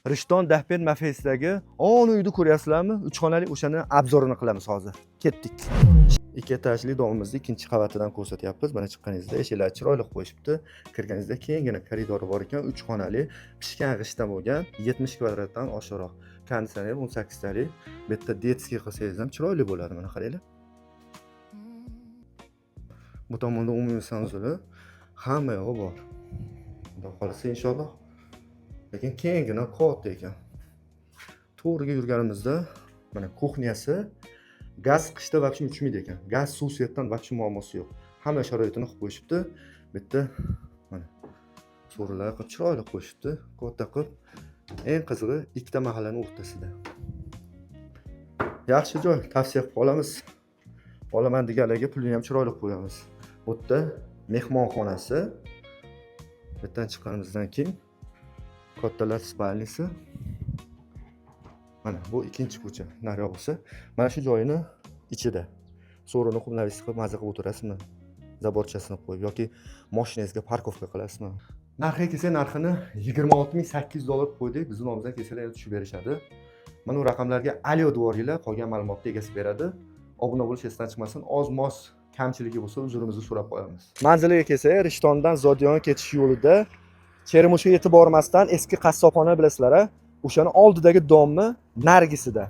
Rishton Dahpet Mafesidagi o'n uyni ko'ryapsizlarmi? 3 xonali o'shani obzorini qilamiz hozir. Ketdik. 2 etajli domimizni ikkinchi qavatidan ko'rsatyapmiz. Mana chiqqaningizda eshiklar chiroyli qo'yishibdi. Kirganingizda kengina koridori bor ekan, 3 xonali, pishgan g'ishtdan bo'lgan, 70 kvadratdan oshiqroq. Konditsioner 18 talik. Bu yerda detskiy qilsangiz ham chiroyli bo'ladi, mana qaranglar. Bu tomonda umumiy sanuzuli hamma yog'i bor. Xudo xolasa inshaalloh. Lekin kengina katta ekan. To'g'riga yurganimizda mana kuxnyasi gaz qishda вообще uchmaydi ekan. Gaz suv svetdan вообще muammosi yo'q. Hamma sharoitini qilib qo'yishibdi. Bu yerda mana so'rilar qilib chiroyli qo'yishibdi. Katta qilib. Eng qizig'i ikkita mahallaning o'rtasida. Yaxshi joy, tavsiya qilib qolamiz. Olaman deganlarga pulni ham chiroyli qo'yamiz. Bu yerda mehmonxonasi. Bu yerdan chiqqanimizdan keyin kattalar spalnisi. Mana bu ikkinchi ko'cha, naryoqsi. Mana shu joyini ichida. So'rini qumlavis qilib maza qilib o'tirasizmi? Zaborchasini qo'yib yoki mashinangizga parkovka qilasizmi? Narxiga kelsa, narxini 26800 dollar qo'ydik. Bizning nomimizdan kelsalar tushib berishadi. Mana bu raqamlarga alyo devoringlar, qolgan ma'lumotni egasi beradi. Obuna bo'lish esdan chiqmasin. Oz-moz kamchiligi bo'lsa, uzrimizni so'rab qo'yamiz. Manziliga kelsak, Rishtondan Zodion ketish yo'lida Chermushga yetib bormasdan eski qassobxona bilasizlar-a? O'shani oldidagi domni narigisida.